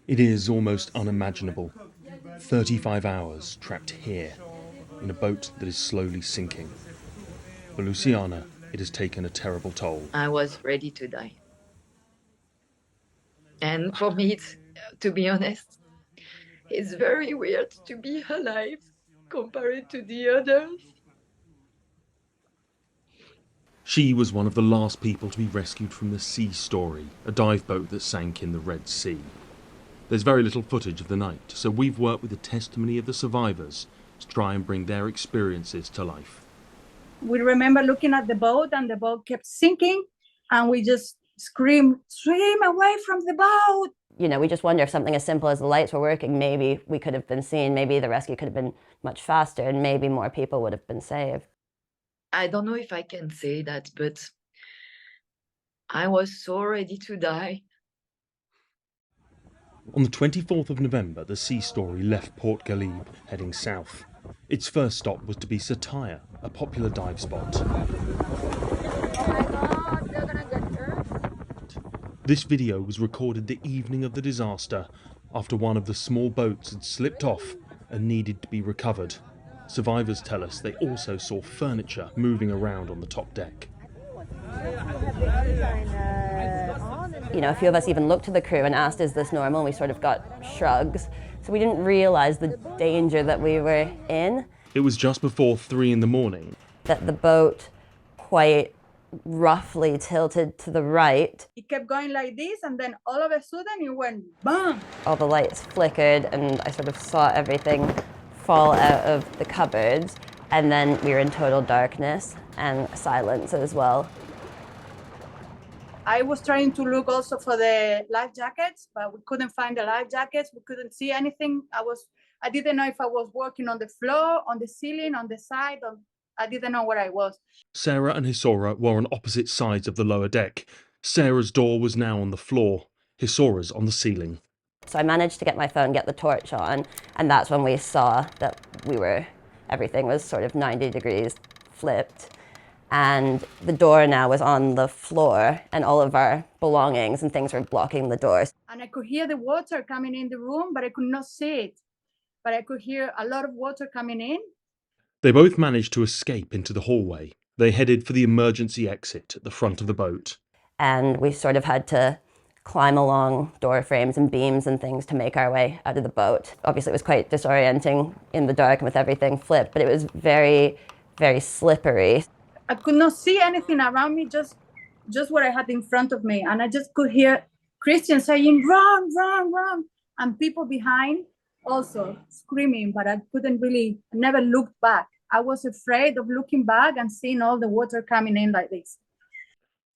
It is almost unimaginable. 35 hours trapped here, in a boat that is slowly sinking. For Luciana, it has taken a terrible toll. I was ready to die. And for me, to be honest, it's very weird to be alive compared to the others. She was one of the last people to be rescued from the Sea Story, a dive boat that sank in the Red Sea. There's very little footage of the night, so we've worked with the testimony of the survivors to try and bring their experiences to life. We remember looking at the boat and the boat kept sinking and we just screamed, "Swim away from the boat!" You know, we just wonder if something as simple as the lights were working, maybe we could have been seen, maybe the rescue could have been much faster and maybe more people would have been saved. I don't know if I can say that, but I was so ready to die. On the 24th of November, the Sea Story left Port Galib, heading south. Its first stop was to be Sataya, a popular dive spot. This video was recorded the evening of the disaster, after one of the small boats had slipped off and needed to be recovered. Survivors tell us they also saw furniture moving around on the top deck. You know, a few of us even looked to the crew and asked, is this normal? And we sort of got shrugs. So we didn't realize the danger that we were in. It was just before 3 in the morning. That the boat quite roughly tilted to the right. It kept going like this and then all of a sudden it went BAM! All the lights flickered and I sort of saw everything fall out of the cupboards, and then we were in total darkness and silence as well. I was trying to look also for the life jackets, but we couldn't find the life jackets. We couldn't see anything. I didn't know if I was working on the floor, on the ceiling, on the side. I didn't know where I was. Sarah and Hisora were on opposite sides of the lower deck. Sarah's door was now on the floor, Hisora's on the ceiling. So I managed to get my phone, get the torch on, and that's when we saw that everything was sort of 90 degrees flipped. And the door now was on the floor and all of our belongings and things were blocking the doors. And I could hear the water coming in the room, but I could not see it. But I could hear a lot of water coming in. They both managed to escape into the hallway. They headed for the emergency exit at the front of the boat. And we sort of had to climb along door frames and beams and things to make our way out of the boat. Obviously, it was quite disorienting in the dark and with everything flipped, but it was very, very slippery. I could not see anything around me, just what I had in front of me. And I just could hear Christians saying, "Run, run, run," and people behind also screaming, but I never looked back. I was afraid of looking back and seeing all the water coming in like this.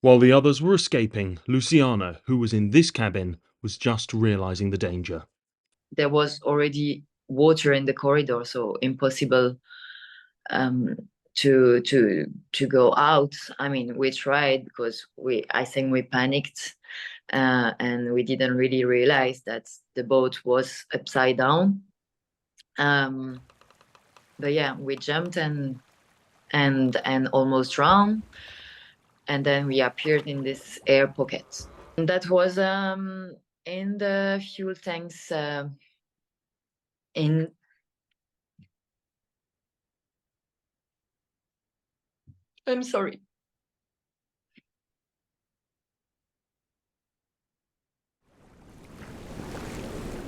While the others were escaping, Luciana, who was in this cabin, was just realizing the danger. There was already water in the corridor, so impossible to go out. I mean, we tried because I think we panicked and we didn't really realize that the boat was upside down. But yeah, we jumped and almost drowned. And then we appeared in this air pocket. And that was in the fuel tanks in I'm sorry.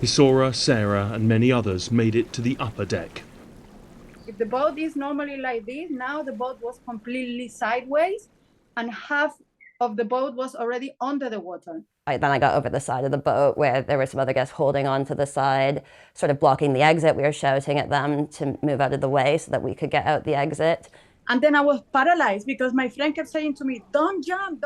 Hisora, Sarah, and many others made it to the upper deck. If the boat is normally like this, now the boat was completely sideways and half of the boat was already under the water. Then I got over the side of the boat where there were some other guests holding on to the side, sort of blocking the exit. We were shouting at them to move out of the way so that we could get out the exit. And then I was paralyzed because my friend kept saying to me, don't jump,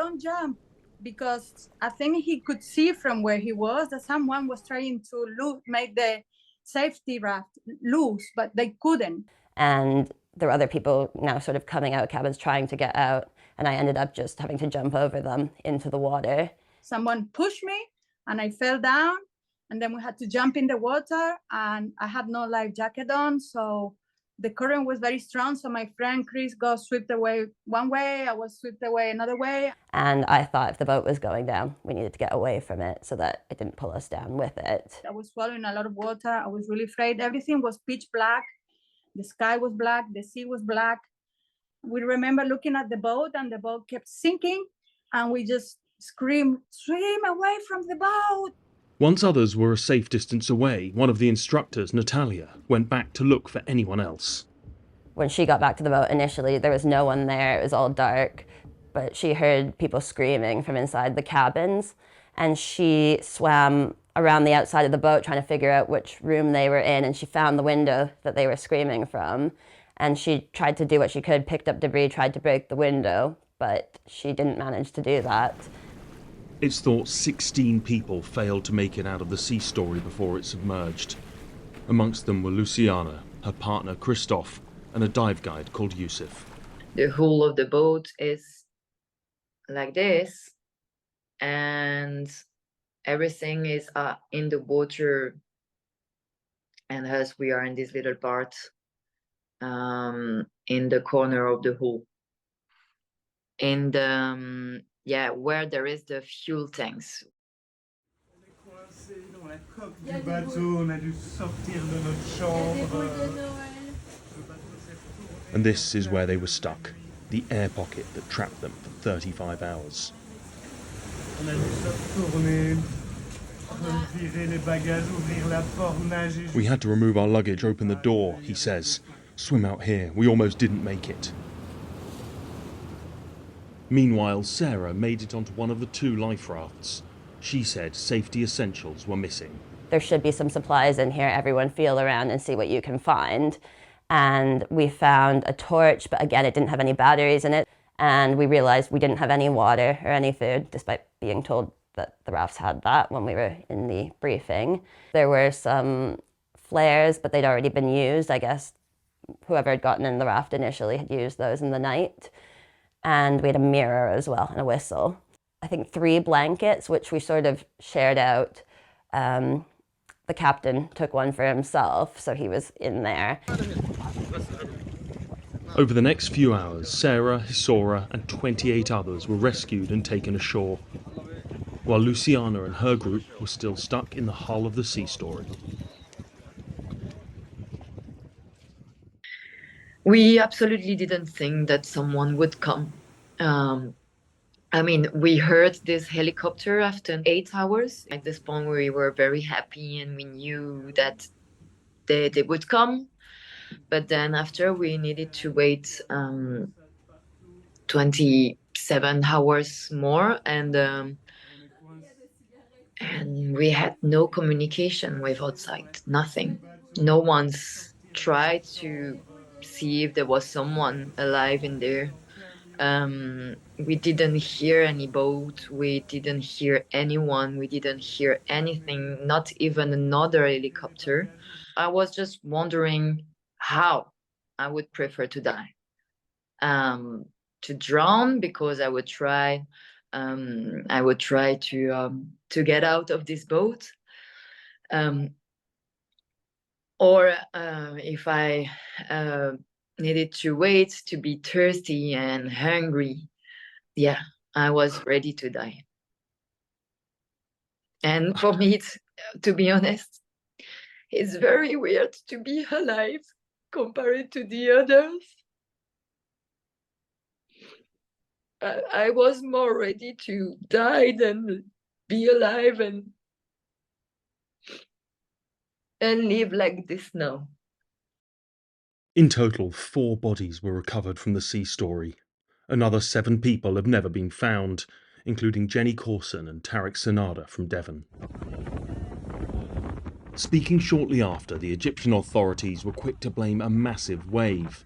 because I think he could see from where he was that someone was trying to make the safety raft loose, but they couldn't. And there were other people now sort of coming out of cabins trying to get out, and I ended up just having to jump over them into the water. Someone pushed me and I fell down, and then we had to jump in the water, and I had no life jacket on, so The current was very strong, so my friend Chris got swept away one way, I was swept away another way. And I thought if the boat was going down, we needed to get away from it so that it didn't pull us down with it. I was swallowing a lot of water. I was really afraid. Everything was pitch black. The sky was black. The sea was black. We remember looking at the boat, and the boat kept sinking, and we just screamed, "Swim away from the boat!" Once others were a safe distance away, one of the instructors, Natalia, went back to look for anyone else. When she got back to the boat initially, there was no one there. It was all dark, but she heard people screaming from inside the cabins, and she swam around the outside of the boat trying to figure out which room they were in, and she found the window that they were screaming from, and she tried to do what she could, picked up debris, tried to break the window, but she didn't manage to do that. It's thought 16 people failed to make it out of the Sea Story before it submerged. Amongst them were Luciana, her partner Christoph, and a dive guide called Yusuf. The hull of the boat is like this, and everything is in the water, and us, we are in this little part in the corner of the hull. And where there is the fuel tanks. And this is where they were stuck, the air pocket that trapped them for 35 hours. We had to remove our luggage, open the door, he says. Swim out here, we almost didn't make it. Meanwhile, Sarah made it onto one of the 2 life rafts. She said safety essentials were missing. There should be some supplies in here. Everyone feel around and see what you can find. And we found a torch, but again, it didn't have any batteries in it. And we realized we didn't have any water or any food, despite being told that the rafts had that when we were in the briefing. There were some flares, but they'd already been used. I guess whoever had gotten in the raft initially had used those in the night. And we had a mirror as well and a whistle. I think 3 blankets, which we sort of shared out. The captain took one for himself, so he was in there. Over the next few hours, Sarah, Hisora, and 28 others were rescued and taken ashore, while Luciana and her group were still stuck in the hull of the Sea Story. We absolutely didn't think that someone would come. We heard this helicopter after 8 hours. At this point, we were very happy and we knew that they would come. But then after, we needed to wait 27 hours more, and we had no communication with outside, nothing. No one's tried to see if there was someone alive in there. We didn't hear any boat, we didn't hear anyone, we didn't hear anything, not even another helicopter. I was just wondering how I would prefer to die. To drown, because I would try to get out of this boat. Or if I needed to wait, to be thirsty and hungry, yeah, I was ready to die. And for me, to be honest, it's very weird to be alive compared to the others. I was more ready to die than be alive and live like this now. In total, 4 bodies were recovered from the Sea Story. Another 7 people have never been found, including Jenny Corson and Tarek Sanada from Devon. Speaking shortly after, the Egyptian authorities were quick to blame a massive wave.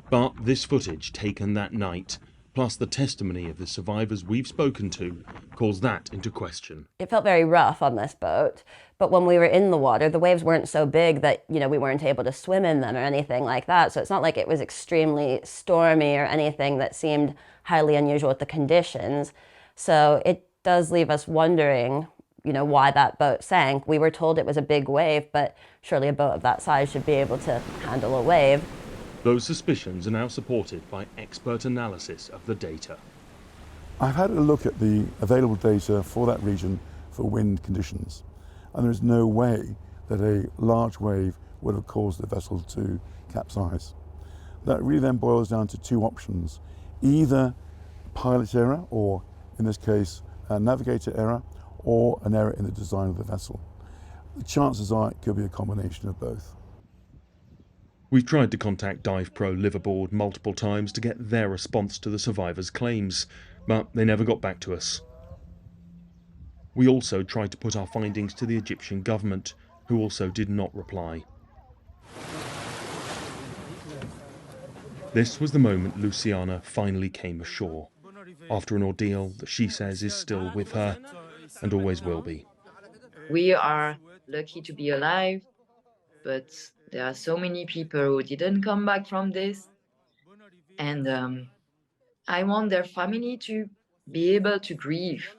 But this footage taken that night, plus the testimony of the survivors we've spoken to, calls that into question. It felt very rough on this boat, but when we were in the water, the waves weren't so big that, we weren't able to swim in them or anything like that. So it's not like it was extremely stormy or anything that seemed highly unusual with the conditions. So it does leave us wondering, why that boat sank. We were told it was a big wave, but surely a boat of that size should be able to handle a wave. Those suspicions are now supported by expert analysis of the data. I've had a look at the available data for that region for wind conditions, and there is no way that a large wave would have caused the vessel to capsize. That really then boils down to two options: either pilot error, or in this case, a navigator error, or an error in the design of the vessel. The chances are it could be a combination of both. We've tried to contact Dive Pro Liverboard multiple times to get their response to the survivors' claims, but they never got back to us. We also tried to put our findings to the Egyptian government, who also did not reply. This was the moment Luciana finally came ashore, after an ordeal that she says is still with her and always will be. We are lucky to be alive, but there are so many people who didn't come back from this. And I want their family to be able to grieve.